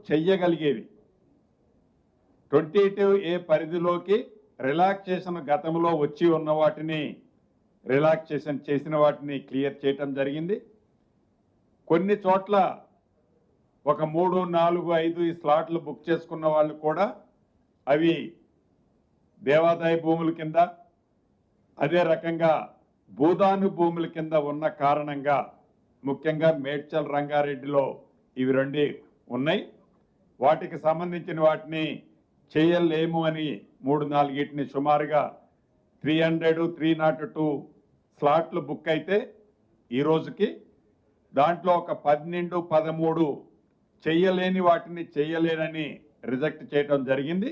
చెయ్యగలిగేవి 22A పరిధిలోకి relaxation గతంలో వచ్చి ఉన్న వాటిని రిలాక్సేషన్ చేసిన వాటిని క్లియర్ చేయటం జరిగింది. కొన్ని చోట్ల ఒక 3, 4, 5 ఈ స్లాట్లు బుక్ చేసుకున్న వాళ్ళు కూడా అవి దేవాదాయ భూముల కింద అదే రకంగా భూదాను భూముల కింద ఉన్న కారణంగా ముఖ్యంగా మేడ్చల్ రంగారెడ్డిలో ఇవి రెండు ఉన్నాయి. వాటికి సంబంధించిన వాటిని చేయలేము అని 3-4 సుమారుగా 300, 302 స్లాట్లు బుక్ అయితే ఈ రోజుకి దాంట్లో ఒక 12, 13 చెయ్యలేని వాటిని చెయ్యలేనని రిజెక్ట్ చేయడం జరిగింది.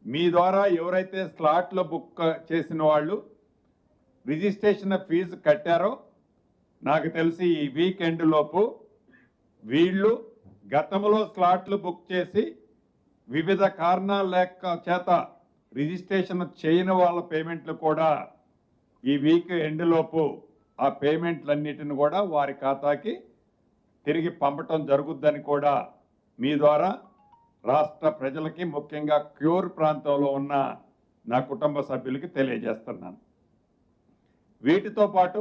మీ ద్వారా ఎవరైతే స్లాట్లు బుక్ చేసిన వాళ్ళు రిజిస్ట్రేషన్ ఫీజు కట్టారో నాకు తెలిసి ఈ వీకెండ్ లోపు వీళ్ళు గతంలో స్లాట్లు బుక్ చేసి వివిధ కారణాల లేక చేత రిజిస్ట్రేషన్ చేయని వాళ్ళ పేమెంట్లు కూడా ఈ వీక్ ఎండ్ లోపు ఆ పేమెంట్లన్నిటిని కూడా వారి ఖాతాకి తిరిగి పంపటం జరుగుద్దని కూడా మీ ద్వారా రాష్ట్ర ప్రజలకి ముఖ్యంగా క్యూర్ ప్రాంతంలో ఉన్న నా కుటుంబ సభ్యులకి తెలియజేస్తున్నాను. వీటితో పాటు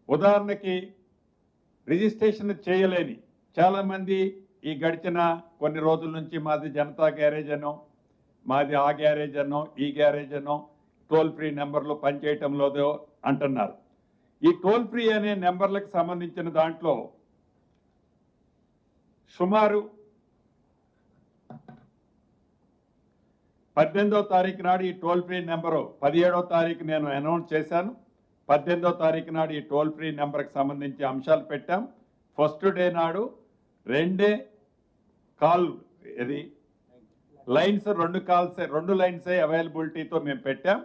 ఉదాహరణకి రిజిస్ట్రేషన్ చేయలేని చాలామంది ఈ గడిచిన కొన్ని రోజుల నుంచి మాది జనతా గ్యారేజ్ అనో మాది ఆ గ్యారేజ్ అనో ఈ గ్యారేజ్ అనో టోల్ ఫ్రీ నెంబర్లు పనిచేయటం లేదో అంటున్నారు. ఈ టోల్ ఫ్రీ అనే నెంబర్లకు సంబంధించిన దాంట్లో సుమారు 18వ తారీఖు నాడు ఈ టోల్ ఫ్రీ నెంబరు 17వ తారీఖు నేను అనౌన్స్ చేశాను. 18వ తారీఖు నాడు ఈ టోల్ ఫ్రీ నెంబర్కి సంబంధించి అంశాలు పెట్టాం. ఫస్ట్ డే నాడు 2 కాల్ ఇది లైన్స్ 2 లైన్సే అవైలబిలిటీతో మేము పెట్టాం.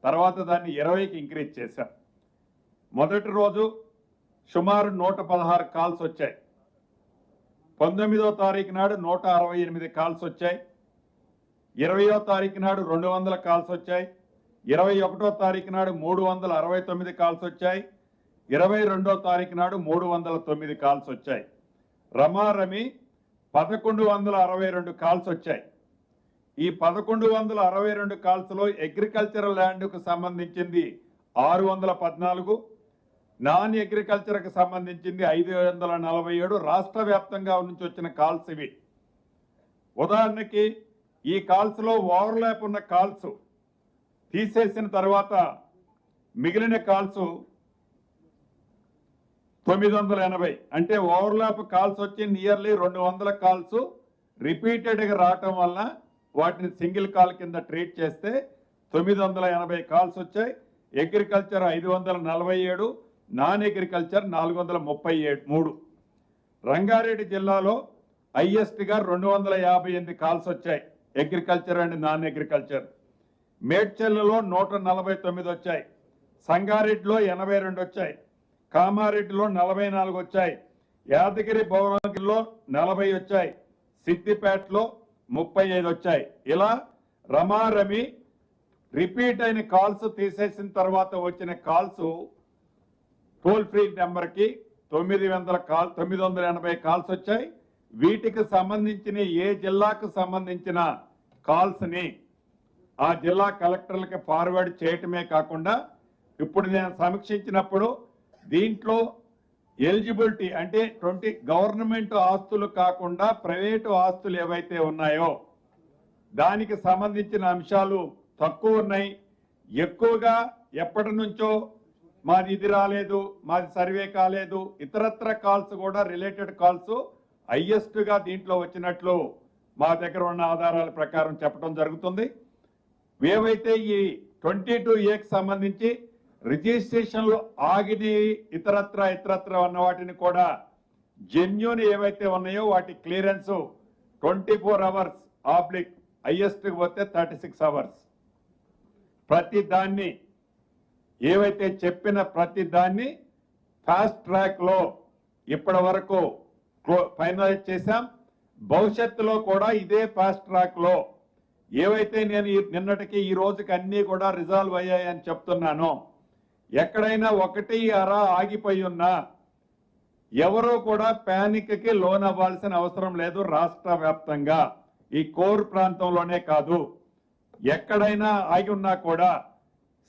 తర్వాత దాన్ని 20కి ఇంక్రీజ్ చేశాం. మొదటి రోజు సుమారు 116 కాల్స్ వచ్చాయి. 19వ తారీఖు నాడు 168 కాల్స్ వచ్చాయి. 20వ తారీఖు నాడు 200 కాల్స్ వచ్చాయి. 21వ తారీఖు నాడు 369 కాల్స్ వచ్చాయి. 22వ తారీఖు నాడు 309 కాల్స్ వచ్చాయి. రమారమి 1162 కాల్స్ వచ్చాయి. ఈ 1162 కాల్స్లో అగ్రికల్చరల్ ల్యాండ్కు సంబంధించింది 614, నాన్ అగ్రికల్చర్కి సంబంధించింది 547 రాష్ట్ర వ్యాప్తంగా నుంచి వచ్చిన కాల్స్ ఇవి. ఉదాహరణకి ఈ కాల్స్లో ఓవర్లాప్ ఉన్న కాల్స్ తీసేసిన తర్వాత మిగిలిన కాల్స్ 980 అంటే ఓవర్లాప్ కాల్స్ వచ్చి నియర్లీ 200 కాల్స్ రిపీటెడ్గా రావటం వల్ల వాటిని సింగిల్ కాల్ కింద ట్రీట్ చేస్తే 980 కాల్స్ వచ్చాయి. Agriculture 547, non agriculture 433. రంగారెడ్డి జిల్లాలో హైయెస్ట్గా 258 కాల్స్ వచ్చాయి అగ్రికల్చర్ అండ్ నాన్ అగ్రికల్చర్. మేడ్చల్లో 149 వచ్చాయి. సంగారెడ్డిలో 82 వచ్చాయి. కామారెడ్డిలో 44 వచ్చాయి. యాదగిరి భువనగిరిలో 40 వచ్చాయి. సిద్దిపేటలో 35 వచ్చాయి. ఇలా రమారమి రిపీట్ అయిన కాల్స్ తీసేసిన తర్వాత వచ్చిన కాల్స్ టోల్ ఫ్రీ నెంబర్కి 980 కాల్స్ వచ్చాయి. వీటికి సంబంధించిన ఏ జిల్లాకు సంబంధించిన కాల్స్ని ఆ జిల్లా కలెక్టర్లకి ఫార్వర్డ్ చేయటమే కాకుండా ఇప్పుడు నేను సమీక్షించినప్పుడు దీంట్లో ఎలిజిబిలిటీ అంటే 20 గవర్నమెంట్ ఆస్తులు కాకుండా ప్రైవేటు ఆస్తులు ఏవైతే ఉన్నాయో దానికి సంబంధించిన అంశాలు తక్కువ ఉన్నాయి. ఎక్కువగా ఎప్పటి నుంచో మాది ఇది రాలేదు, మాది సర్వే కాలేదు, ఇతరత్ర కాల్స్ కూడా రిలేటెడ్ కాల్స్ హైయెస్ట్గా దీంట్లో వచ్చినట్లు మా దగ్గర ఉన్న ఆధారాల ప్రకారం చెప్పడం జరుగుతుంది. ఏవైతే ఈ 22Aకి సంబంధించి రిజిస్ట్రేషన్లు ఆగిని ఇతరత్ర ఉన్న వాటిని కూడా జెన్యూన్ ఏవైతే ఉన్నాయో వాటి క్లియరెన్స్ 24 అవర్స్ ఆబ్లిక్ హైయెస్ట్కి పోతే 36 అవర్స్. ప్రతి దాన్ని ఏవైతే చెప్పిన ప్రతి దాన్ని ఫాస్ట్ ట్రాక్లో ఇప్పటి వరకు ఫైనలైజ్ చేశాం. భవిష్యత్తులో కూడా ఇదే ఫాస్ట్ ట్రాక్లో ఏవైతే నేను నిన్నటికి ఈ రోజుకి అన్నీ కూడా రిజాల్వ్ అయ్యాయని చెప్తున్నానో ఎక్కడైనా 1 అర ఆగిపోయి ఉన్నా ఎవరూ కూడా ప్యానిక్ కి లోన్ అవ్వాల్సిన అవసరం లేదు. రాష్ట్ర వ్యాప్తంగా ఈ కోర్ ప్రాంతంలోనే కాదు, ఎక్కడైనా ఆగి ఉన్నా కూడా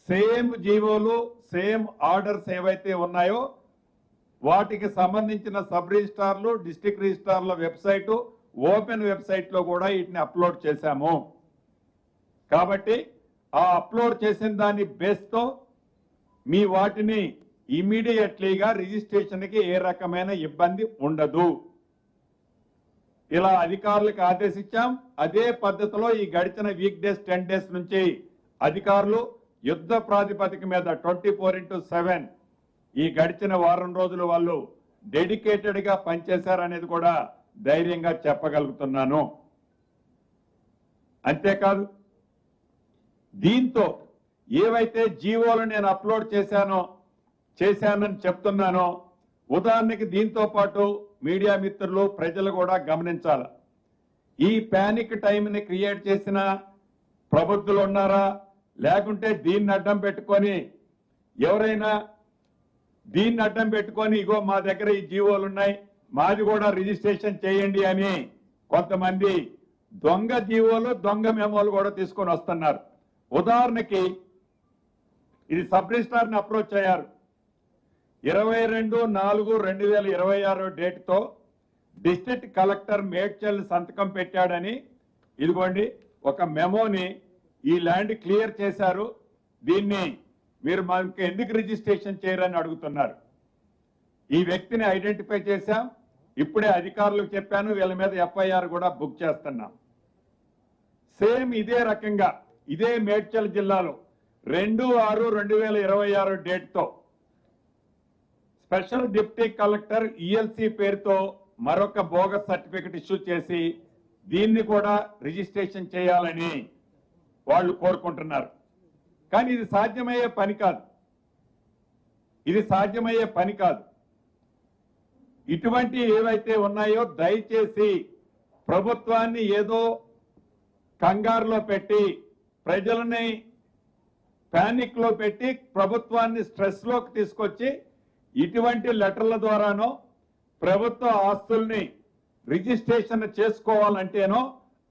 సేమ్ జీవోలు, సేమ్ ఆర్డర్స్ ఏవైతే ఉన్నాయో వాటికి సంబంధించిన సబ్ రిజిస్ట్రార్లు, డిస్ట్రిక్ట్ రిజిస్ట్రార్ల వెబ్సైటు, ఓపెన్ వెబ్సైట్ లో కూడా వీటిని అప్లోడ్ చేశాము. కాబట్టి ఆ అప్లోడ్ చేసిన దాని బేస్ తో మీ వాటిని ఇమీడియట్లీగా రిజిస్ట్రేషన్ కి ఏ రకమైన ఇబ్బంది ఉండదు. ఇలా అధికారులకు ఆదేశించాం. అదే పద్ధతిలో ఈ గడిచిన వీక్ డేస్ 10 డేస్ నుంచి అధికారులు యుద్ధ ప్రాతిపదిక మీద 24/7 ఈ గడిచిన వారం రోజులు వాళ్ళు డెడికేటెడ్ గా పనిచేశారనేది కూడా ధైర్యంగా చెప్పగలుగుతున్నాను. అంతేకాదు, దీంతో ఏవైతే జీవోలు నేను అప్లోడ్ చేశానని చెప్తున్నానో, ఉదాహరణకి దీంతో పాటు మీడియా మిత్రులు, ప్రజలు కూడా గమనించాలి. ఈ ప్యానిక్ టైంని క్రియేట్ చేసిన ప్రబుద్ధులు ఉన్నారా, లేకుంటే దీన్ని అడ్డం పెట్టుకొని ఎవరైనా దీన్ని అడ్డం పెట్టుకొని ఇగో మా దగ్గర ఈ జీవోలు ఉన్నాయి, మాది కూడా రిజిస్ట్రేషన్ చేయండి అని కొంతమంది దొంగ జీవోలు, దొంగ మెమోలు కూడా తీసుకొని వస్తున్నారు. ఉదాహరణకి ఇది సబ్ రిజిస్ట్రార్ని అప్రోచ్ అయ్యారు. 22/4/2026 డేట్తో డిస్ట్రిక్ట్ కలెక్టర్ మేడ్చల్ సంతకం పెట్టాడని ఇదిగోండి ఒక మెమోని ఈ ల్యాండ్ క్లియర్ చేశారు, దీన్ని మీరు మనకి ఎందుకు రిజిస్ట్రేషన్ చేయరని అడుగుతున్నారు. ఈ వ్యక్తిని ఐడెంటిఫై చేశాం, ఇప్పుడే అధికారులకు చెప్పాను, వీళ్ళ మీద FIR కూడా బుక్ చేస్తున్నాం. సేమ్ ఇదే రకంగా ఇదే మేడ్చల్ జిల్లాలో 2/6/2026 డేట్తో స్పెషల్ డిప్యూటీ కలెక్టర్ ELC పేరుతో మరొక బోగస్ సర్టిఫికెట్ ఇష్యూ చేసి దీన్ని కూడా రిజిస్ట్రేషన్ చేయాలని వాళ్ళు కోరుకుంటున్నారు. కానీ ఇది సాధ్యమయ్యే పని కాదు, ఇది సాధ్యమయ్యే పని కాదు. ఇటువంటి ఏవైతే ఉన్నాయో దయచేసి ప్రభుత్వాన్ని ఏదో కంగారులో పెట్టి, ప్రజలని ప్యానిక్ లో పెట్టి, ప్రభుత్వాన్ని స్ట్రెస్ లోకి తీసుకొచ్చి ఇటువంటి లెటర్ల ద్వారానో ప్రభుత్వ ఆస్తుల్ని రిజిస్ట్రేషన్ చేసుకోవాలంటేనో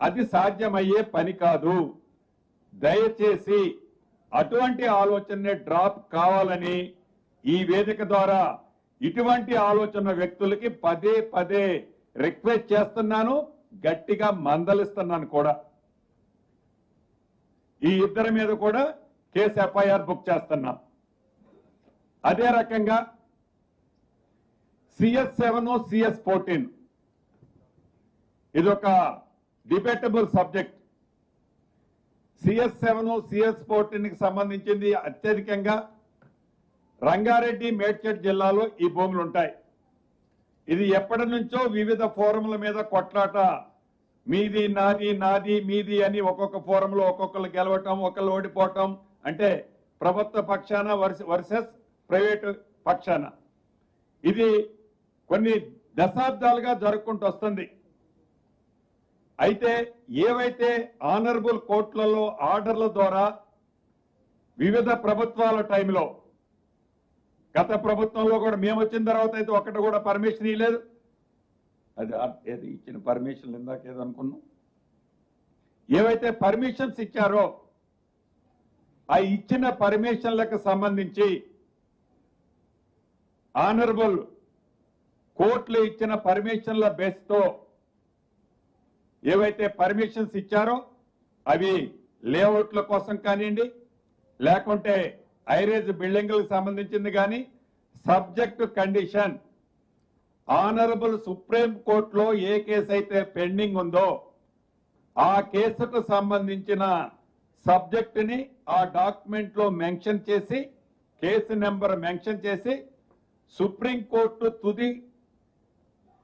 అది సాధ్యమయ్యే పని కాదు. దయచేసి అటువంటి ఆలోచనని డ్రాప్ కావాలని ఈ వేదిక ద్వారా ఇటువంటి ఆలోచన వ్యక్తులకి పదే పదే రిక్వెస్ట్ చేస్తున్నాను, గట్టిగా మందలిస్తున్నాను కూడా. ఈ ఇద్దరి మీద కూడా కేసు FIR బుక్ చేస్తున్నాం. అదే రకంగా CS7, CS14 ఇదొక డిబేటబుల్ సబ్జెక్ట్. CS7, CS14 కి సంబంధించింది అత్యధికంగా రంగారెడ్డి, మేడ్చల్ జిల్లాలో ఈ భూములు ఉంటాయి. ఇది ఎప్పటి నుంచో వివిధ ఫోరంల మీద కొట్లాట, మీది నాది, నాది మీది అని ఒక్కొక్క ఫోరంలో ఒక్కొక్కరు గెలవటం, ఒకళ్ళు ఓడిపోవటం, అంటే ప్రభుత్వ పక్షాన వర్సెస్ ప్రైవేటు పక్షాన ఇది కొన్ని దశాబ్దాలుగా జరుపుకుంటూ వస్తుంది. అయితే ఏవైతే ఆనరబుల్ కోర్టులలో ఆర్డర్ల ద్వారా వివిధ ప్రభుత్వాల టైంలో, గత ప్రభుత్వంలో కూడా మేము వచ్చిన తర్వాత అయితే ఒక్కటి కూడా పర్మిషన్ ఇవ్వలేదు. అది ఏది ఇచ్చిన పర్మిషన్ ఇందాకేదో అనుకున్నాం. ఏవైతే పర్మిషన్స్ ఇచ్చారో ఆ ఇచ్చిన పర్మిషన్లకు సంబంధించి ఆనరబుల్ కోర్టులు ఇచ్చిన పర్మిషన్ల బేస్ తో ఏవైతే పర్మిషన్స్ ఇచ్చారో అవి లేఅవుట్ల కోసం కానివ్వండి, లేకుంటే ఐరేజ్ బిల్డింగ్లకు సంబంధించింది కానీ, సబ్జెక్ట్ కండిషన్ ఆనరబుల్ సుప్రీం కోర్టులో ఏ కేసు అయితే పెండింగ్ ఉందో ఆ కేసుకు సంబంధించిన సబ్జెక్ట్ ని ఆ డాక్యుమెంట్ లో మెన్షన్ చేసి, కేసు నెంబర్ మెన్షన్ చేసి, సుప్రీం కోర్టు తుది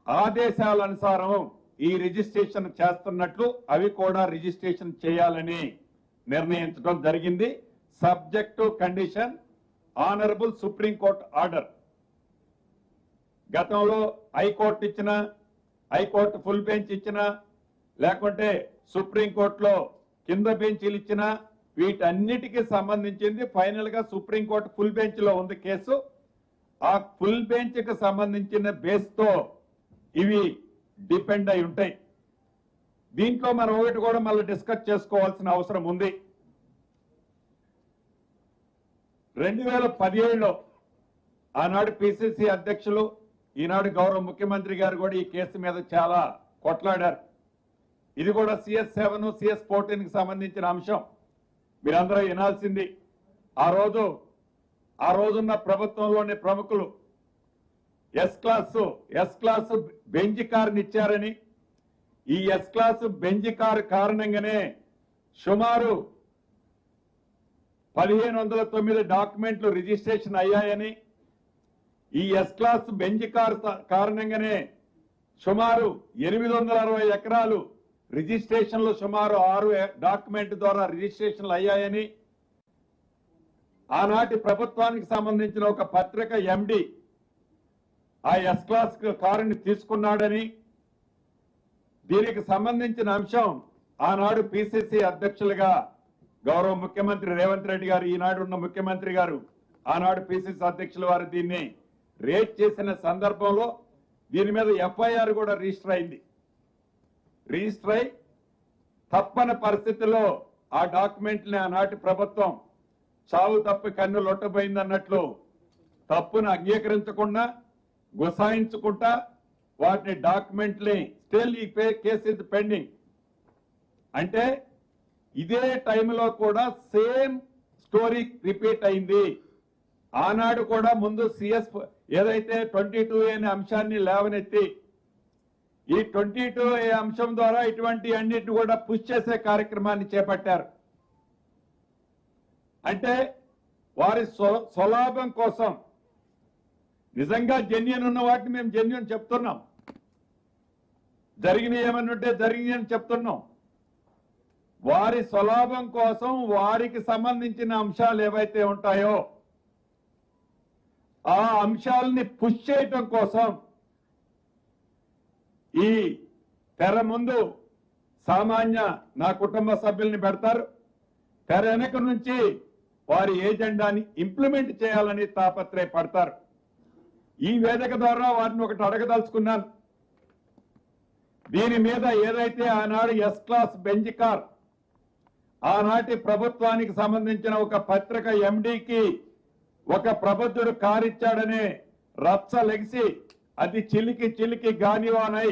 ఆదేశాలనుసారం ఈ రిజిస్ట్రేషన్ చేస్తున్నట్లు అవి కూడా రిజిస్ట్రేషన్ చేయాలని నిర్ణయించడం జరిగింది. Subject condition honourable supreme court order. గతంలో హైకోర్టు ఇచ్చిన, హైకోర్టు ఫుల్ బెంచ్ ఇచ్చిన, లేకుంటే సుప్రీం కోర్టులో కింద బెంచీలు ఇచ్చిన, వీటన్నిటికీ సంబంధించింది ఫైనల్ గా సుప్రీం కోర్టు ఫుల్ బెంచ్ లో ఉంది కేసు. ఆ ఫుల్ బెంచ్ కి సంబంధించిన బేస్ తో ఇవి డిపెండ్ అయి ఉంటాయి. దీంట్లో మనం ఒకటి కూడా మళ్ళీ డిస్కస్ చేసుకోవాల్సిన అవసరం ఉంది. 2017లో ఆనాడు పిసిసి అధ్యక్షులు, ఈనాడు గౌరవ ముఖ్యమంత్రి గారు కూడా ఈ కేసు మీద చాలా కొట్లాడారు. ఇది కూడా CS7 CS14 కి సంబంధించిన అంశం. మీరందరూ వినాల్సింది. ఆ రోజున్న ప్రభుత్వంలోని ప్రముఖులు ఎస్ క్లాస్ బెంచ్ కారుని ఇచ్చారని, ఈ ఎస్ క్లాస్ బెంచ్ కారు కారణంగానే సుమారు 1509 డాక్యుమెంట్లు రిజిస్ట్రేషన్ అయ్యాయని, ఈ ఎస్ క్లాస్ బెంచ్ కారు కారణంగానే సుమారు 860 ఎకరాలు రిజిస్ట్రేషన్లు సుమారు 6 డాక్యుమెంట్ ద్వారా రిజిస్ట్రేషన్లు అయ్యాయని, ఆనాటి ప్రభుత్వానికి సంబంధించిన ఒక పత్రిక ఎండి ఆ ఎస్ క్లాస్ కారుని తీసుకున్నాడని, దీనికి సంబంధించిన అంశం ఆనాడు పిసిసి అధ్యక్షులుగా గౌరవ ముఖ్యమంత్రి రేవంత్ రెడ్డి గారు, ఈనాడు ఉన్న ముఖ్యమంత్రి గారు, ఆనాడు పిసిసి అధ్యక్షుల వారు దీన్ని రేట్ చేసిన సందర్భంలో దీని మీద FIR కూడా రిజిస్టర్ అయింది. రిజిస్టర్ అయి తప్పని పరిస్థితుల్లో ఆ డాక్యుమెంట్ని ఆనాటి ప్రభుత్వం చావు తప్పి కన్ను లొట్టబోయిందన్నట్లు తప్పును అంగీకరించకుండా గుసాయించుకుంటా వాటిని డాక్యుమెంట్ని స్టిల్ ఈ కేసు ఇస్ పెండింగ్. అంటే ఇదే టైంలో కూడా సేమ్ స్టోరీ రిపీట్ అయింది. ఆనాడు కూడా ముందు CS ఏదైతే 22A అనే అంశాన్ని లేవనెత్తి ఈ 22A అంశం ద్వారా ఇటువంటి అన్నిటిని కూడా పుష్ చేసే కార్యక్రమాన్ని చేపట్టారు. అంటే వారి స్వలాభం కోసం నిజంగా జెన్యూన్ ఉన్న వాటిని మేము జెన్యూన్ చెప్తున్నాం, జరిగిన ఏమన్నుంటే జరిగినాయని చెప్తున్నాం. వారి స్వలాభం కోసం వారికి సంబంధించిన అంశాలు ఏవైతే ఉంటాయో ఆ అంశాలని పుష్ చేయటం కోసం ఈ తెర ముందు సామాన్య నా కుటుంబ సభ్యుల్ని పెడతారు, తెర వెనక నుంచి వారి ఏజెండాని ఇంప్లిమెంట్ చేయాలని తాపత్రయపడతారు. ఈ వేదిక ద్వారా వారిని ఒకటి అడగదలుచుకున్నాను. దీని మీద ఏదైతే ఆనాడు ఎస్ క్లాస్ బెంచ్ కార్ ఆనాటి ప్రభుత్వానికి సంబంధించిన ఒక పత్రిక ఎండికి ఒక ప్రబుద్ధుడు కారిచ్చాడనే రచ్చ లెగిసి అది చిలికి గానివానై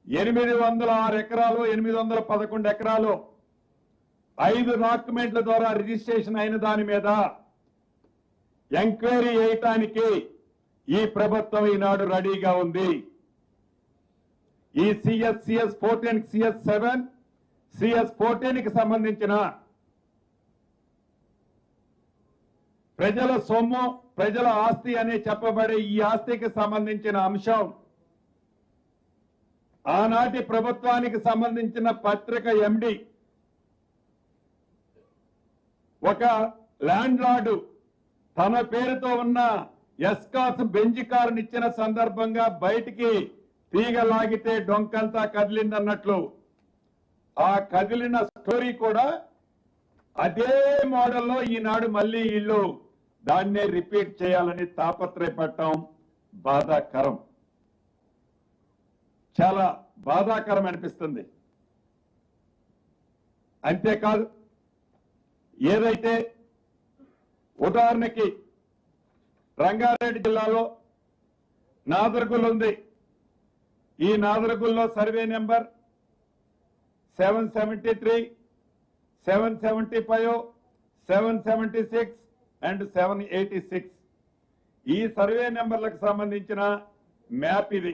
806 ఎకరాలు 811 ఎకరాలు 5 డాక్యుమెంట్ల ద్వారా రిజిస్ట్రేషన్ అయిన దాని మీద ఎంక్వైరీ చేయటానికి ఈ ప్రభుత్వం ఈనాడు రెడీగా ఉంది. ఈ CS14 CS7 CS14 కి సంబంధించిన ప్రజల సొమ్ము ప్రజల ఆస్తి అని చెప్పబడే ఈ ఆస్తికి సంబంధించిన అంశం ఆనాటి ప్రభుత్వానికి సంబంధించిన పత్రిక ఎండి ఒక ల్యాండ్ లార్డు తన పేరుతో ఉన్న ఎస్ క్లాస్ బెంచ్ కారుని ఇచ్చిన సందర్భంగా బయటికి తీగ లాగితే డొంకంతా కదిలిందన్నట్లు ఆ కదిలిన స్టోరీ కూడా అదే మోడల్లో ఈనాడు మళ్ళీ వీళ్ళు దాన్నే రిపీట్ చేయాలని తాపత్రయపడటం బాధాకరం, చాలా బాధాకరం అనిపిస్తుంది. అంతేకాదు ఏదైతే ఉదాహరణకి రంగారెడ్డి జిల్లాలో నాదర్గుల్ ఉంది. ఈ నాదర్గుల్లో సర్వే నెంబర్ 773, 775, 776 అండ్ 786 ఈ సర్వే నెంబర్లకు సంబంధించిన మ్యాప్ ఇది.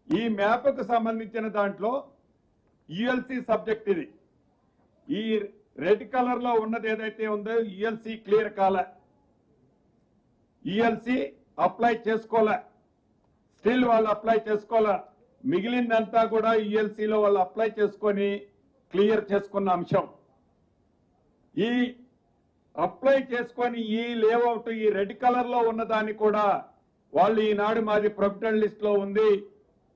ఈ మ్యాప్కు సంబంధించిన దాంట్లో ULC సబ్జెక్ట్ ఇది. ఈ రెడ్ కలర్ లో ఉన్నది ఏదైతే ఉందో ULC క్లియర్ కాలే, ULC అప్లై చేసుకోలే, స్టిల్ వాళ్ళు అప్లై చేసుకోలే. మిగిలిందంతా కూడా ULC లో వాళ్ళు అప్లై చేసుకొని క్లియర్ చేసుకున్న అంశం. ఈ అప్లై చేసుకొని ఈ లేఅవుట్ ఈ రెడ్ కలర్ లో ఉన్నదాన్ని కూడా వాళ్ళు ఈనాడు మాది ప్రొఫిటెడ్ లిస్ట్ లో ఉంది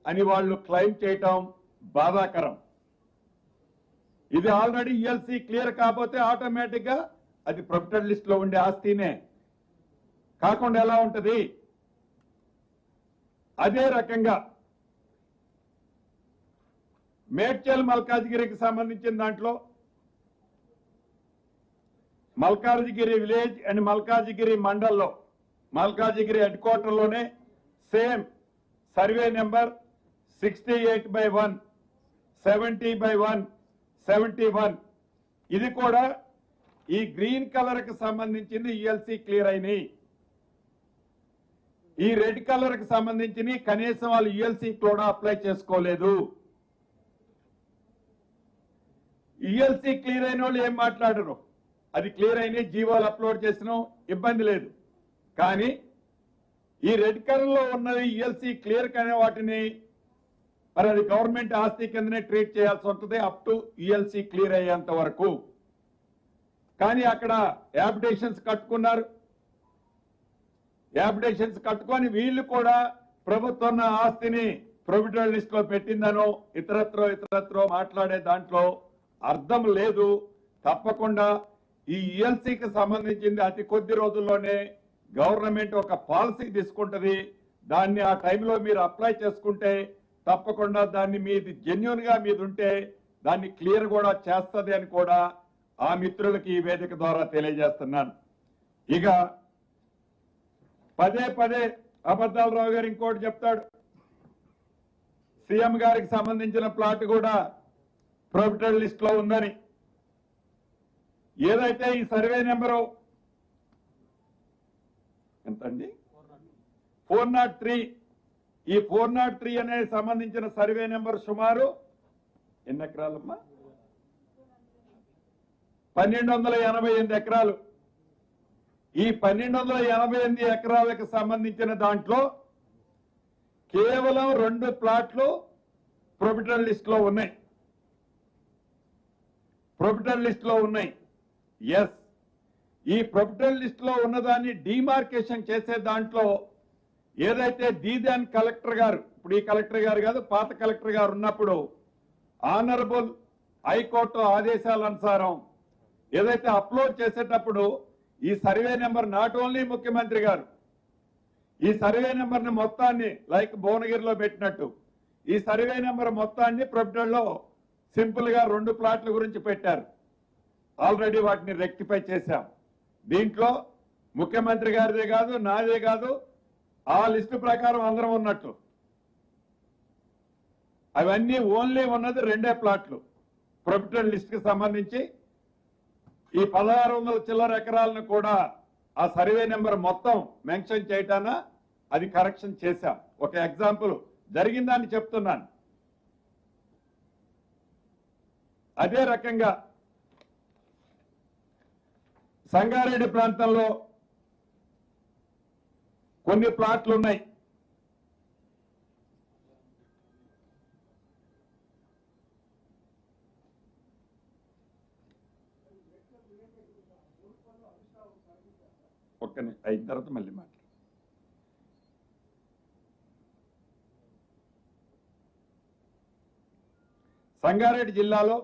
అని వాళ్ళు క్లెయిమ్ చేయటం బాధాకరం. ఇది ఆల్రెడీ ULC క్లియర్ కాకపోతే ఆటోమేటిక్ గా అది ప్రొఫిటెడ్ లిస్ట్ లో ఉండే ఆస్తినే. కాకుండా ఎలా ఉంటుంది? అదే రకంగా మేడ్చల్ మల్కాజ్గిరికి సంబంధించిన దాంట్లో మల్కాజ్గిరి విలేజ్ అండ్ మల్కాజ్గిరి మండల్లో మల్కాజ్గిరి హెడ్ క్వార్టర్లోనే సేమ్ సర్వే నెంబర్ 68/1, 70/1, 71 ఇది కూడా ఈ గ్రీన్ కలర్ కి సంబంధించింది ఈఎల్సీ క్లియర్ అయినాయి. ఈ రెడ్ కలర్ కి సంబంధించి కనీసం వాళ్ళు ఈఎల్సీ కూడా అప్లై చేసుకోలేదు. ఈఎల్సీ క్లియర్ అయిన వాళ్ళు ఏం మాట్లాడరు, అది క్లియర్ అయిన జీవోలు అప్లోడ్ చేసిన ఇబ్బంది లేదు. కానీ ఈ రెడ్ కలర్ లో ఉన్నది ఈఎల్సీ క్లియర్ కాని వాటిని మరి అది గవర్నమెంట్ ఆస్తి కిందనే ట్రీట్ చేయాల్సి ఉంటుంది అప్ టు ఈఎల్సీ క్లియర్ అయ్యేంత వరకు. కానీ అక్కడ యాప్డేషన్స్ కట్టుకున్నారు. యాప్డేషన్స్ కట్టుకొని వీళ్ళు కూడా ప్రభుత్వం ఆస్తిని ప్రొవిడెంట్ లిస్ట్ లో పెట్టిందనో ఇతరత్రో మాట్లాడే దాంట్లో అర్థం లేదు. తప్పకుండా ఈ ఈఎల్సీకి సంబంధించింది అతి కొద్ది రోజుల్లోనే గవర్నమెంట్ ఒక పాలసీ తీసుకుంటది. దాన్ని ఆ టైంలో మీరు అప్లై చేసుకుంటే తప్పకుండా దాన్ని మీది జెన్యూన్ గా మీద ఉంటే దాన్ని క్లియర్ కూడా చేస్తుంది అని కూడా ఆ మిత్రులకి ఈ వేదిక ద్వారా తెలియజేస్తున్నాను. ఇక పదే అబద్ధాలరావు గారు ఇంకోటి చెప్తాడు. సీఎం గారికి సంబంధించిన ప్లాట్ కూడా ప్రొవిడెంట్ లిస్ట్ లో ఉందని. ఏదైతే ఈ సర్వే నెంబరు ఎంతండి 403, ఈ 403 అనేది సంబంధించిన సర్వే నెంబర్ సుమారు ఎన్ని ఎకరాలమ్మా? 1288 ఎకరాలు. ఈ 1288 ఎకరాలకు సంబంధించిన దాంట్లో కేవలం 2 ప్లాట్లు ప్రొవిడెంట్ లిస్ట్ లో ఉన్నాయి. ప్రొవిడెంట్ లిస్ట్ లో ఉన్నాయి. ఎస్, ఈ ప్రొవిడెంట్ లిస్ట్ లో ఉన్నదాన్ని డిమార్కేషన్ చేసే దాంట్లో ఏదైతే దీదాన్ కలెక్టర్ గారు, ఇప్పుడు ఈ కలెక్టర్ గారు కాదు పాత కలెక్టర్ గారు ఉన్నప్పుడు ఆనరబుల్ హైకోర్టు ఆదేశాల అనుసారం ఏదైతే అప్లోడ్ చేసేటప్పుడు ఈ సర్వే నెంబర్ నాట్ ఓన్లీ ముఖ్యమంత్రి గారు ఈ సర్వే నెంబర్ ని మొత్తాన్ని లైక్ భువనగిరిలో పెట్టినట్టు ఈ సర్వే నెంబర్ మొత్తాన్ని ప్రొవిడెంట్ లో సింపుల్ గా 2 ప్లాట్ల గురించి పెట్టారు. ఆల్రెడీ వాటిని రెక్టిఫై చేశాం. దీంట్లో ముఖ్యమంత్రి గారిదే కాదు, నాదే కాదు, ఆ లిస్టు ప్రకారం అందరం ఉన్నట్టు. అవన్నీ ఓన్లీ ఉన్నది 2 ప్లాట్లు ప్రొవిడెంట్ లిస్ట్ కి సంబంధించి. ఈ 1600 చిల్లర ఎకరాలను కూడా ఆ సర్వే నెంబర్ మొత్తం మెన్షన్ చేయటాన అది కరెక్షన్ చేశాం. ఒక ఎగ్జాంపుల్ జరిగిందని చెప్తున్నాను. అదే రకంగా సంగారెడ్డి ప్రాంతంలో కొన్ని ప్లాట్లు ఉన్నాయి. ఒక్కని అయిన తర్వాత మళ్ళీ మాట్లాడు. సంగారెడ్డి జిల్లాలో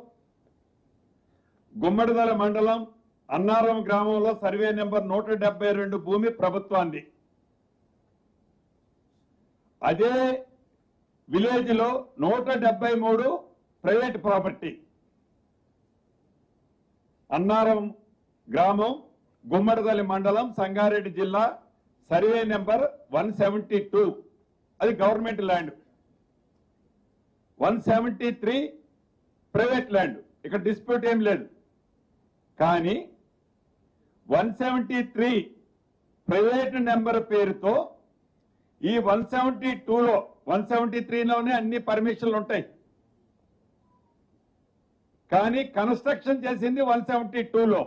గుమ్మడిదల మండలం అన్నారం గ్రామంలో సర్వే నెంబర్ 172 భూమి ప్రభుత్వాన్ని. అదే విలేజ్ లో 173 ప్రైవేట్ ప్రాపర్టీ. అన్నారం గ్రామం గుమ్మడిదల మండలం సంగారెడ్డి జిల్లా సర్వే నెంబర్ 172 అది గవర్నమెంట్ ల్యాండ్. 173 private land. ఇక్కడ డిస్ప్యూట్ ఏం లేదు. కానీ 173 ప్రైవేట్ నెంబర్ పేరుతో ఈ 172లో 173లోనే అన్ని పర్మిషన్లు ఉంటాయి. కానీ కన్స్ట్రక్షన్ చేసింది 172లో.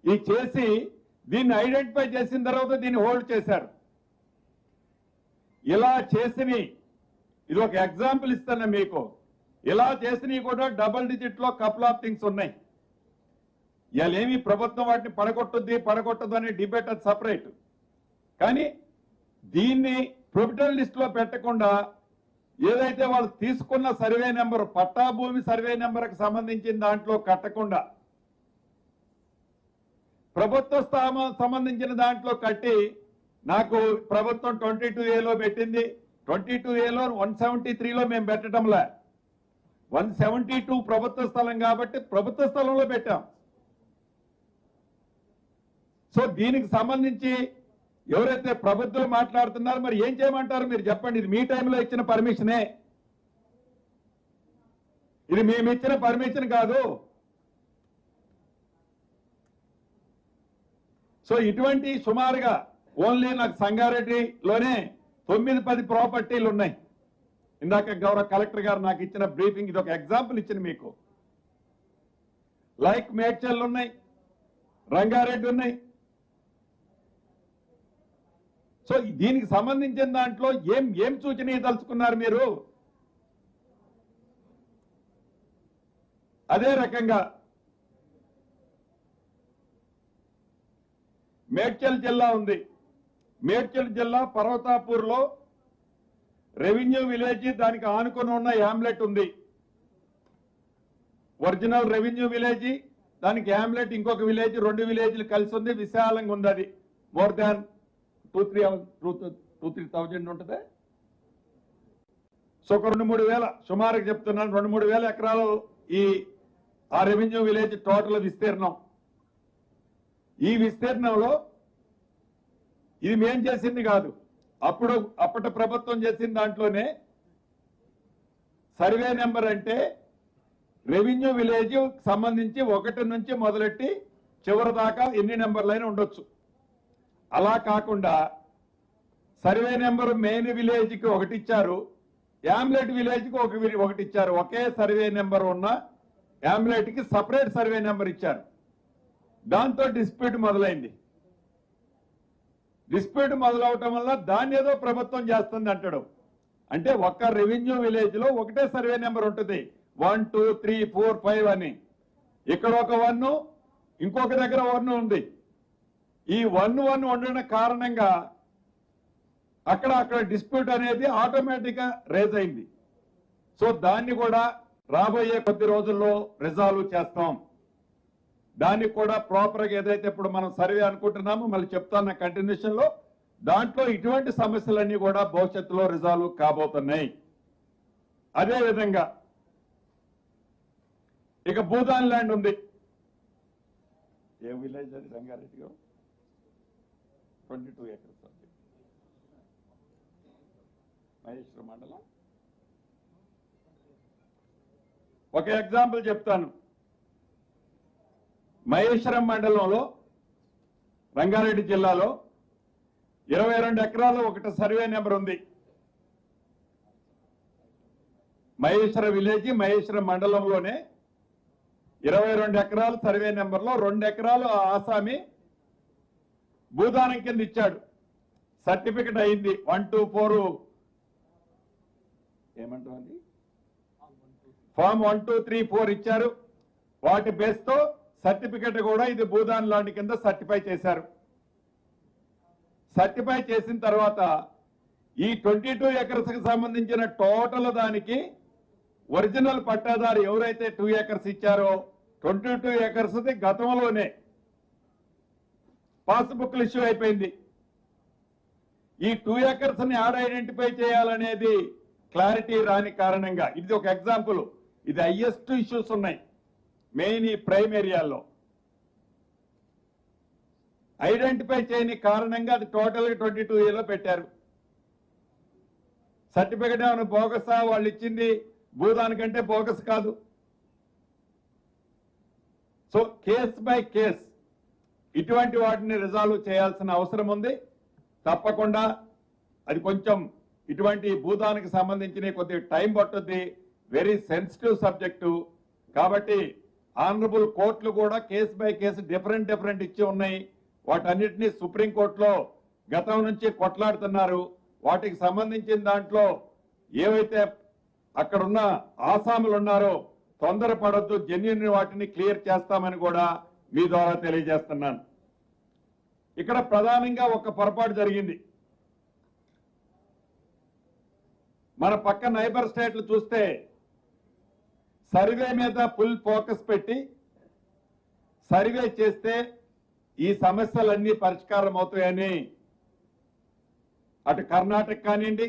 ఈ చేసి దీన్ని ఐడెంటిఫై చేసిన తర్వాత దీన్ని హోల్డ్ చేశారు. ఇలా చేసిన ఇది ఒక ఎగ్జాంపుల్ ఇస్తున్నా మీకు. ఇలా చేసినవి కూడా డబుల్ డిజిట్ లో కపుల్ ఆఫ్ థింగ్స్ ఉన్నాయి. ఇలా ఏమి ప్రభుత్వం వాటిని పడగొట్టదు అనే డిబేట్ అది సపరేట్. కానీ దీన్ని ప్రొవిడెంట్ లిస్ట్ లో పెట్టకుండా ఏదైతే వాళ్ళు తీసుకున్న సర్వే నెంబర్ పట్టా భూమి సర్వే నెంబర్కి సంబంధించిన దాంట్లో కట్టకుండా ప్రభుత్వ సంబంధించిన దాంట్లో కట్టి నాకు ప్రభుత్వం 22A పెట్టింది. 22A 173లో మేము పెట్టడంలా, 172 ప్రభుత్వ స్థలం కాబట్టి ప్రభుత్వ స్థలంలో పెట్టాం. సో దీనికి సంబంధించి ఎవరైతే ప్రభుత్వం మాట్లాడుతున్నారో మరి ఏం చేయమంటారు మీరు చెప్పండి. ఇది మీ టైంలో ఇచ్చిన పర్మిషనే, ఇది మేము ఇచ్చిన పర్మిషన్ కాదు. సో ఇటువంటి సుమారుగా ఓన్లీ నాకు సంగారెడ్డిలోనే 9-10 ప్రాపర్టీలు ఉన్నాయి. ఇందాక గౌరవ కలెక్టర్ గారు నాకు ఇచ్చిన బ్రీఫింగ్, ఇది ఒక ఎగ్జాంపుల్ ఇచ్చిన మీకు. లైక్ మేడ్చల్ ఉన్నాయి, రంగారెడ్డి ఉన్నాయి. సో దీనికి సంబంధించిన దాంట్లో ఏం సూచన తలుచుకున్నారు మీరు? అదే రకంగా మేడ్చల్ జిల్లా ఉంది. మేడ్చల్ జిల్లా పర్వతాపూర్లో రెవెన్యూ విలేజ్, దానికి ఆనుకొని ఉన్న యామ్లెట్ ఉంది. ఒరిజినల్ రెవెన్యూ విలేజ్, దానికి యామ్లెట్ ఇంకొక విలేజ్, 2 విలేజ్లు కలిసి ఉంది. విశాలంగా ఉంది. అది మోర్ దాన్ 2-3,000 ఉంటుంది. సో ఒక 2-3 వేల సుమారుగా చెప్తున్నాను, 2-3 వేల ఎకరాలు ఆ రెవెన్యూ విలేజ్ టోటల్ విస్తీర్ణం. ఈ విస్తీర్ణంలో ఇది మేం చేసింది కాదు, అప్పటి ప్రభుత్వం చేసిన దాంట్లోనే సర్వే నెంబర్ అంటే రెవెన్యూ విలేజ్ సంబంధించి 1 నుంచి మొదలెట్టి చివరి దాకా ఎన్ని నెంబర్లైనా ఉండొచ్చు. అలా కాకుండా సర్వే నెంబర్ మెయిన్ విలేజ్కి 1 ఇచ్చారు, యామ్లెట్ విలేజ్కి 1 ఇచ్చారు. ఒకే సర్వే నెంబర్ ఉన్న యామ్లెట్కి సపరేట్ సర్వే నెంబర్ ఇచ్చారు. దాంతో డిస్ప్యూట్ మొదలైంది. డిస్ప్యూట్ మొదలవటం వల్ల దాన్ని ఏదో ప్రభుత్వం చేస్తుంది అంటాడు. అంటే ఒక్క రెవెన్యూ విలేజ్ లో ఒకటే సర్వే నెంబర్ ఉంటుంది, 1, 2, 3, 4, 5 అని. ఇక్కడ ఒక 1, ఇంకొక దగ్గర 1 ఉంది. ఈ 1 ఉండడం కారణంగా అక్కడ డిస్ప్యూట్ అనేది ఆటోమేటిక్ గా రేజ్ అయింది. సో దాన్ని కూడా రాబోయే కొద్ది రోజుల్లో రిజాల్వ్ చేస్తాం. దానికి కూడా ప్రాపర్ గా ఏదైతే ఇప్పుడు మనం సర్వే అనుకుంటున్నామో మళ్ళీ చెప్తాను కంటిన్యూషన్ లో, దాంట్లో ఇటువంటి సమస్యలన్నీ కూడా భవిష్యత్తులో రిజాల్వ్ కాబోతున్నాయి. అదే విధంగా ఇక భూదాన్ ల్యాండ్ ఉంది. ఏ విలేజ్ అది? రంగారెడ్డిలో 22 acres మహేశ్వర మండలం. ఒక ఎగ్జాంపుల్ చెప్తాను. మహేశ్వరం మండలంలో రంగారెడ్డి జిల్లాలో 22 ఎకరాలు ఒకటి సర్వే నెంబర్ ఉంది. మహేశ్వర విలేజ్ మహేశ్వరం మండలంలోనే 22 ఎకరాలు సర్వే నెంబర్లో 2 ఎకరాలు ఆసామి భూదానం కింద ఇచ్చాడు. సర్టిఫికెట్ అయింది. 1, 2, 4 ఏమంటుంది, ఫామ్ 1, 2, 3, 4 ఇచ్చారు. వాటి బేస్ తో సర్టిఫికెట్ కూడా ఇది భూదాన్ ల్యాండ్ కింద సర్టిఫై చేశారు. సర్టిఫై చేసిన తర్వాత ఈ 22 acres కి సంబంధించిన టోటల్ దానికి ఒరిజినల్ పట్టాదారు ఎవరైతే 2 acres ఇచ్చారో 22 acres గతంలోనే పాస్బుక్లు ఇష్యూ అయిపోయింది. ఈ 2 acres ని యాడ్ ఐడెంటిఫై చేయాలనేది క్లారిటీ రాని కారణంగా, ఇది ఒక ఎగ్జాంపుల్. ఇది హైయెస్ట్ ఇష్యూస్ ఉన్నాయి మెయిన్ ఈ ప్రైమ్ ఏరియాలో. ఐడెంటిఫై చేయని కారణంగా అది టోటల్ గా 22A పెట్టారు. సర్టిఫికెట్ ఏమైనా బోగసా? వాళ్ళు ఇచ్చింది భూదానికంటే బోగస్ కాదు. సో కేస్ బై కేస్ ఇటువంటి వాటిని రిజాల్వ్ చేయాల్సిన అవసరం ఉంది. తప్పకుండా అది కొంచెం ఇటువంటి భూదానికి సంబంధించిన కొద్దిగా టైం పట్టుద్ది. వెరీ సెన్సిటివ్ సబ్జెక్టు కాబట్టి ఆనరబుల్ కోర్టులు కూడా కేసు బై కేసు డిఫరెంట్ ఇచ్చి ఉన్నాయి. వాటన్నిటినీ సుప్రీంకోర్టులో గతం నుంచి కొట్లాడుతున్నారు. వాటికి సంబంధించిన దాంట్లో ఏవైతే అక్కడున్న ఆసాములు ఉన్నారో తొందరపడొద్దు, జెన్యూన్ వాటిని క్లియర్ చేస్తామని కూడా మీ ద్వారా తెలియజేస్తున్నాను. ఇక్కడ ప్రధానంగా ఒక పొరపాటు జరిగింది. మన పక్క నైబర్ స్టేట్లు చూస్తే సర్వే మీద ఫుల్ ఫోకస్ పెట్టి సర్వే చేస్తే ఈ సమస్యలన్నీ పరిష్కారం అవుతాయని అటు కర్ణాటక కానివ్వండి,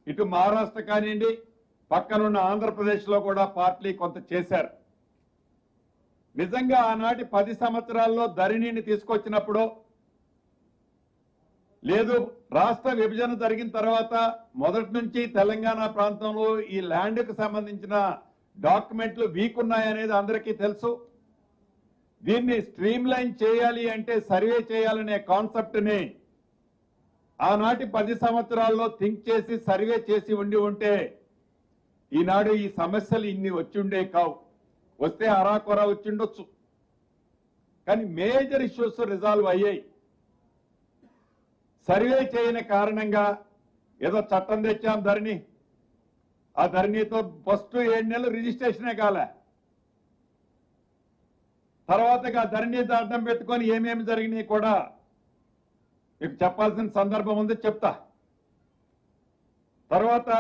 ఇటు మహారాష్ట్ర కానివ్వండి, పక్కనున్న ఆంధ్రప్రదేశ్లో కూడా పార్టీ కొంత చేశారు. నిజంగా ఆనాటి 10 సంవత్సరాల్లో ధరణిని తీసుకొచ్చినప్పుడు, లేదు రాష్ట్ర విభజన జరిగిన తర్వాత మొదటి నుంచి తెలంగాణ ప్రాంతంలో ఈ ల్యాండ్కు సంబంధించిన డాక్యుమెంట్లు వీక్ ఉన్నాయనేది అందరికీ తెలుసు. దీన్ని స్ట్రీమ్ లైన్ చేయాలి అంటే సర్వే చేయాలనే కాన్సెప్ట్ని ఆనాటి 10 సంవత్సరాల్లో థింక్ చేసి సర్వే చేసి ఉంటే ఈనాడు ఈ సమస్యలు ఇన్ని వచ్చిండే కావు. వస్తే అరాకొరా వచ్చిండొచ్చు, కానీ మేజర్ ఇష్యూస్ రిజాల్వ్ అయ్యాయి. సర్వే చేయని కారణంగా ఏదో చట్టం తెచ్చాం ధరణి, ఆ ధరణితో ఫస్ట్ 7 నెలలు రిజిస్ట్రేషనే కాలే. తర్వాతగా ధరణి అడ్డం పెట్టుకొని ఏమేమి జరిగినాయి కూడా మీకు చెప్పాల్సిన సందర్భం ఉంది, చెప్తా. తర్వాత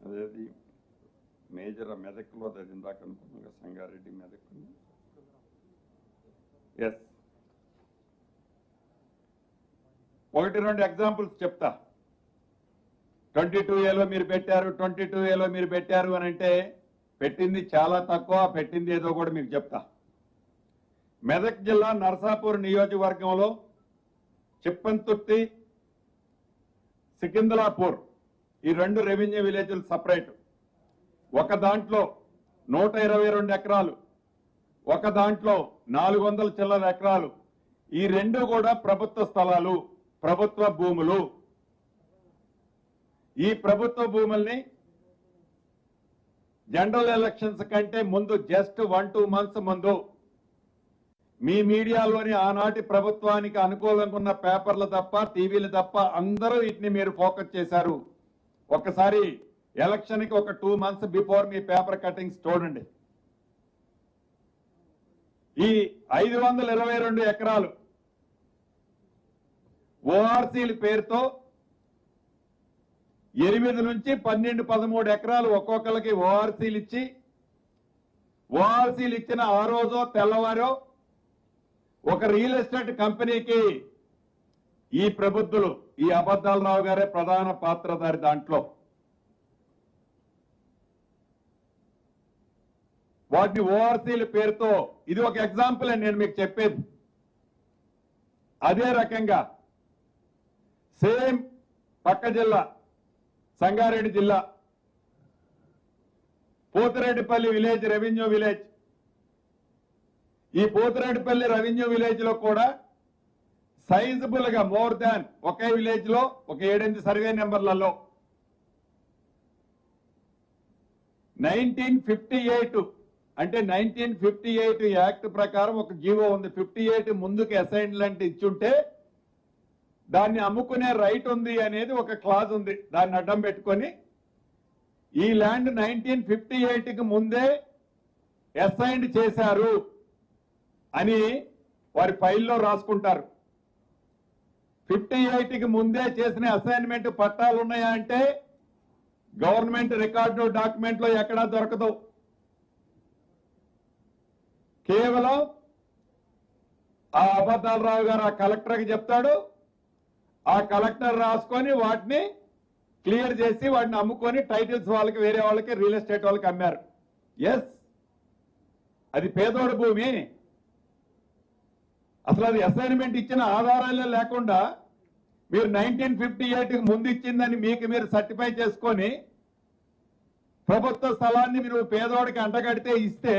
అదేది మేజర్ మెదక్లో అది ఇందాక అనుకున్నాగా సంగారెడ్డి మెదక్. ఎస్, 1-2 ఎగ్జాంపుల్స్ చెప్తా. 22A మీరు పెట్టారు, 22A మీరు పెట్టారు అని అంటే పెట్టింది చాలా తక్కువ, పెట్టింది ఏదో కూడా మీకు చెప్తా. మెదక్ జిల్లా నర్సాపూర్ నియోజకవర్గంలో చిప్పంతుర్తి, సికింద్రాపూర్ ఈ 2 రెవెన్యూ విలేజ్లు సపరేట్. ఒక దాంట్లో 122 ఎకరాలు, ఒక దాంట్లో 400 చిల్లర ఎకరాలు. ఈ 2 కూడా ప్రభుత్వ స్థలాలు, ప్రభుత్వ భూములు. ఈ ప్రభుత్వ భూముల్ని జనరల్ ఎలక్షన్స్ కంటే ముందు జస్ట్ 1-2 మంత్స్ ముందు మీ మీడియాలోని ఆనాటి ప్రభుత్వానికి అనుకూలంగా ఉన్న పేపర్లు తప్ప, టీవీలు తప్ప అందరూ వీటిని మీరు ఫోకస్ చేశారు. ఒకసారి ఎలక్షన్ కి ఒక 2 months before me paper cuttings చూడండి. ఈ 522 ఎకరాలు ఓఆర్సీల పేరుతో 8 నుంచి 12-13 ఎకరాలు ఒక్కొక్కరికి ఓఆర్సీలు ఇచ్చి, ఓఆర్సీలు ఇచ్చిన ఆ రోజో తెల్లవారో ఒక రియల్ ఎస్టేట్ కంపెనీకి ఈ ప్రబుద్ధులు, ఈ అబద్ధాలరావు గారే ప్రధాన పాత్రధారి. దాంట్లో వాటిని ఓఆర్సీల పేరుతో, ఇది ఒక ఎగ్జాంపుల్ అని నేను మీకు చెప్పేది. అదే రకంగా సేమ్ పక్క జిల్లా సంగారెడ్డి జిల్లా పోతిరెడ్డిపల్లి విలేజ్, రెవెన్యూ విలేజ్. ఈ పోతిరెడ్డిపల్లి రెవెన్యూ విలేజ్ లో కూడా సైజబుల్ గా మోర్ దాన్ ఒకే విలేజ్ లో ఒక 7-8 సర్వే నెంబర్లలో 1958 అంటే 1958 యాక్ట్ ప్రకారం ఒక జీవో ఉంది. 58 ముందుకు అసైన్మెంట్ ఇచ్చుంటే దాన్ని అమ్ముకునే రైట్ ఉంది అనేది ఒక క్లాజ్ ఉంది. దాన్ని అడ్డం పెట్టుకొని ఈ ల్యాండ్ 1958కి ముందే అసైన్డ్ చేశారు అని వారి ఫైల్లో రాసుకుంటారు. 58కి ముందే చేసిన అసైన్మెంట్ పట్టాలు ఉన్నాయా అంటే గవర్నమెంట్ రికార్డు డాక్యుమెంట్ లో ఎక్కడా దొరకదు. కేవలం ఆ అబద్ధాలరావు గారు ఆ కలెక్టర్కి చెప్తాడు, ఆ కలెక్టర్ రాసుకొని వాటిని క్లియర్ చేసి వాటిని అమ్ముకొని టైటిల్స్ వాళ్ళకి, వేరే వాళ్ళకి, రియల్ ఎస్టేట్ వాళ్ళకి అమ్మారు. ఎస్, అది పేదోడు భూమి. అసలు అది అసైన్మెంట్ ఇచ్చిన ఆధారాలే లేకుండా మీరు 1958కి ముందు ఇచ్చిందని మీకు మీరు సర్టిఫై చేసుకొని ప్రభుత్వ స్థలాన్ని మీరు పేదోడికి అంటగడితే ఇస్తే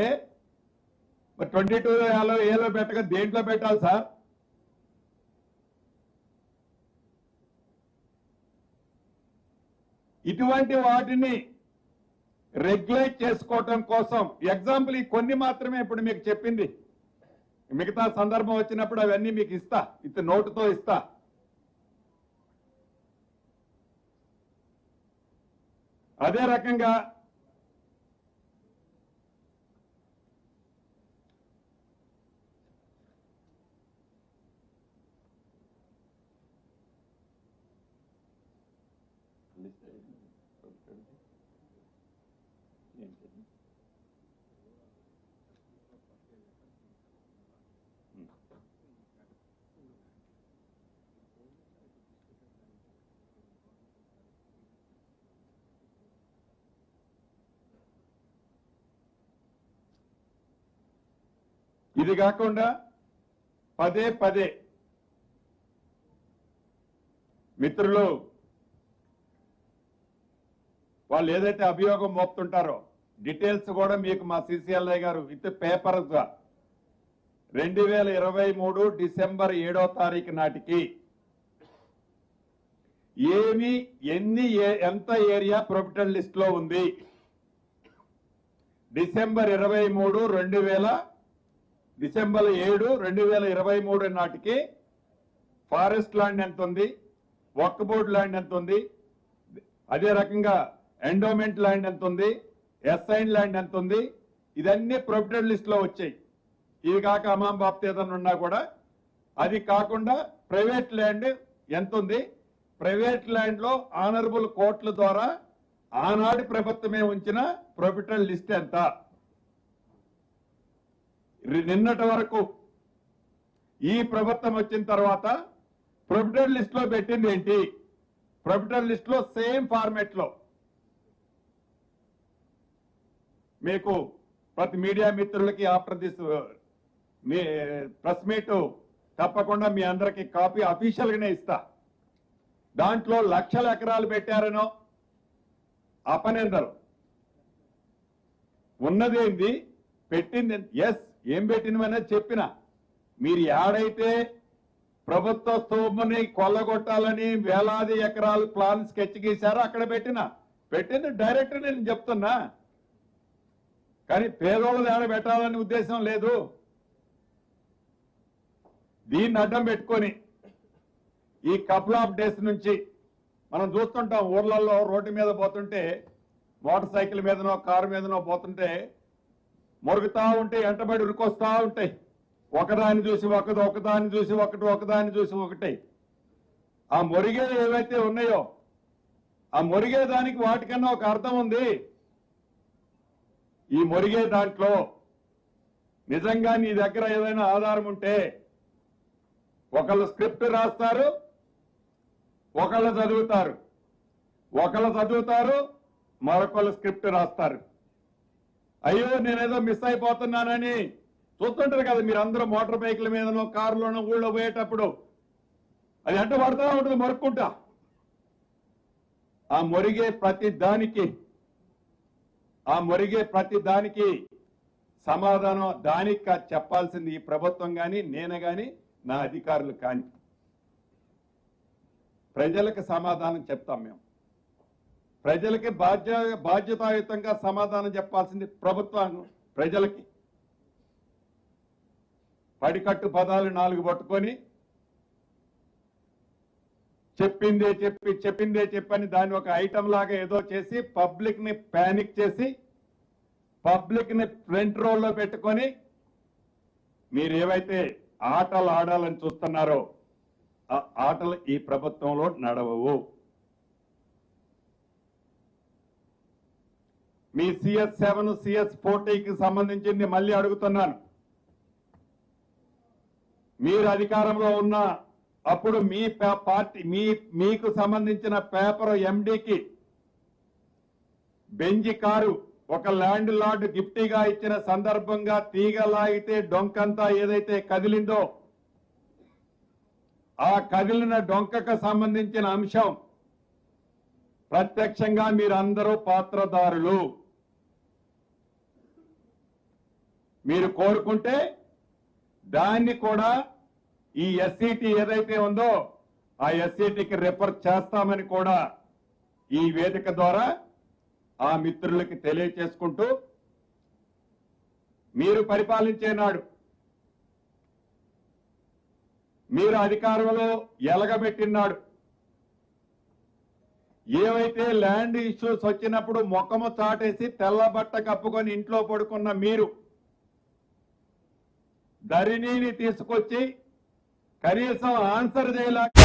మరి 22A పెట్టక దేంట్లో పెట్టాలి సార్? ఇటువంటి వాటిని రెగ్యులేట్ చేసుకోవటం కోసం ఎగ్జాంపుల్ ఈ కొన్ని మాత్రమే ఇప్పుడు మీకు చెప్పింది. మిగతా సందర్భం వచ్చినప్పుడు అవన్నీ మీకు ఇస్తా, నోటుతో ఇస్తా. అదే రకంగా ఇది కాకుండా పదే పదే మిత్రులు వాళ్ళు ఏదైతే అభియోగం మోపుతుంటారో డీటెయిల్స్ కూడా మీకు మా సిసిఎల్ఐ గారు విత్ పేపర్స్ గా 2023 డిసెంబర్ 7వ తారీఖు నాటికి ఎంత ఏరియా ప్రొహిబిటెడ్ లిస్ట్ లో ఉంది, డిసెంబర్ 7 2023 నాటికి ఫారెస్ట్ ల్యాండ్ ఎంత ఉంది, వక్ఫ్ బోర్డ్ ల్యాండ్ ఎంత ఉంది, అదే రకంగా ఎండోమెంట్ ల్యాండ్ ఎంత ఉంది, అసైన్ ల్యాండ్ ఎంత ఉంది, ఇదన్నీ ప్రొహిబిటెడ్ లిస్ట్ లో వచ్చాయి. ఇవి కాక అమాం బాప్తి ఏదన్నా ఉన్నా కూడా అది కాకుండా ప్రైవేట్ ల్యాండ్ ఎంత ఉంది, ప్రైవేట్ ల్యాండ్ లో ఆనరబుల్ కోర్టుల ద్వారా ఆనాటి ప్రభుత్వమే ఉంచిన ప్రొహిబిటెడ్ లిస్ట్ ఎంత, నిన్నటి వరకు ఈ ప్రభుత్వం వచ్చిన తర్వాత ప్రొహిబిటెడ్ లిస్ట్ లో పెట్టింది ఏంటి, ప్రొహిబిటెడ్ లిస్ట్ లో సేమ్ ఫార్మెట్ లో మీకు ప్రతి మీడియా మిత్రులకి after this me press meet తప్పకుండా మీ అందరికి కాపీ అఫీషియల్ గానే ఇస్తా. దాంట్లో లక్షల ఎకరాలు పెట్టారనో అపనిందరు, ఉన్నదేంది పెట్టింది ఎస్ ఏం పెట్టినమనేది చెప్పిన. మీరు ఏడైతే ప్రభుత్వ స్థూమని కొల్లగొట్టాలని వేలాది ఎకరాలు ప్లాన్ స్కెచ్ గీశారో అక్కడ పెట్టింది డైరెక్ట్ నేను చెప్తున్నా. కానీ పేదోళ్ళది ఏడ పెట్టాలని ఉద్దేశం లేదు. దీన్ని అడ్డం పెట్టుకొని ఈ కపుల్ ఆఫ్ డేస్ నుంచి మనం చూస్తుంటాం ఊర్లలో రోడ్డు మీద పోతుంటే మోటార్ సైకిల్ మీదనో కారు మీదనో పోతుంటే మొరుగుతా ఉంటే వెంటబడి ఉరికొస్తా ఉంటాయి. ఒకదాన్ని చూసి ఒకదాన్ని చూసి ఒకదాన్ని చూసి ఒకటి. ఆ మొరిగే ఏవైతే ఉన్నాయో ఆ మొరిగే దానికి వాటికన్నా ఒక అర్థం ఉంది. ఈ మొరిగే దాంట్లో నిజంగా నీ దగ్గర ఏదైనా ఆధారం ఉంటే ఒకళ్ళు స్క్రిప్ట్ రాస్తారు, ఒకళ్ళు చదువుతారు, మరొకళ్ళు స్క్రిప్ట్ రాస్తారు. అయ్యో నేనేదో మిస్ అయిపోతున్నానని చూస్తుంటారు కదా మీరు అందరూ మోటార్ బైకుల మీదనో కారులోనో ఊళ్ళో పోయేటప్పుడు. అది ఎంట పడతా ఉంటుంది మొరుక్కుంటా. ఆ మొరిగే ప్రతి దానికి సమాధానం దానికి చెప్పాల్సింది ఈ ప్రభుత్వం కానీ నేను కానీ నా అధికారులు కానీ. ప్రజలకు సమాధానం చెప్తాం మేము. ప్రజలకి బాధ్యతాయుతంగా సమాధానం చెప్పాల్సింది ప్రభుత్వం. ప్రజలకి పడికట్టు పదాలు 4 పట్టుకొని చెప్పిందే చెప్పని దాన్ని ఒక ఐటమ్ లాగా ఏదో చేసి పబ్లిక్ ని ప్యానిక్ చేసి పబ్లిక్ ని ఫ్రంట్ రోల్లో పెట్టుకొని మీరు ఏవైతే ఆటలు ఆడాలని చూస్తున్నారో ఆ ఆటలు ఈ ప్రభుత్వంలో నడవవు. మీ CS7 CS40కి సంబంధించింది మళ్ళీ అడుగుతున్నాను. మీరు అధికారంలో ఉన్న అప్పుడు మీ పార్టీ మీకు సంబంధించిన పేపర్ MDకి బెంజి కారు ఒక ల్యాండ్ లార్డ్ గిఫ్టీగా ఇచ్చిన సందర్భంగా తీగలాగితే డొంకంతా ఏదైతే కదిలిందో ఆ కదిలిన డొంకకు సంబంధించిన అంశం ప్రత్యక్షంగా మీరందరూ పాత్రదారులు. మీరు కోరుకుంటే దాన్ని కూడా ఈ SCT ఏదైతే ఉందో ఆ SCTకి రిఫర్ చేస్తామని కూడా ఈ వేదిక ద్వారా ఆ మిత్రులకి తెలియచేసుకుంటూ, మీరు పరిపాలించే నాడు, మీరు అధికారంలో ఎలగబెట్టినాడు, ఏవైతే ల్యాండ్ ఇష్యూస్ వచ్చినప్పుడు మొక్కము చాటేసి తెల్ల బట్ట కప్పుకొని ఇంట్లో పడుకున్న మీరు ధరణిని తీసుకొచ్చి కనీసం ఆన్సర్ చేయలేక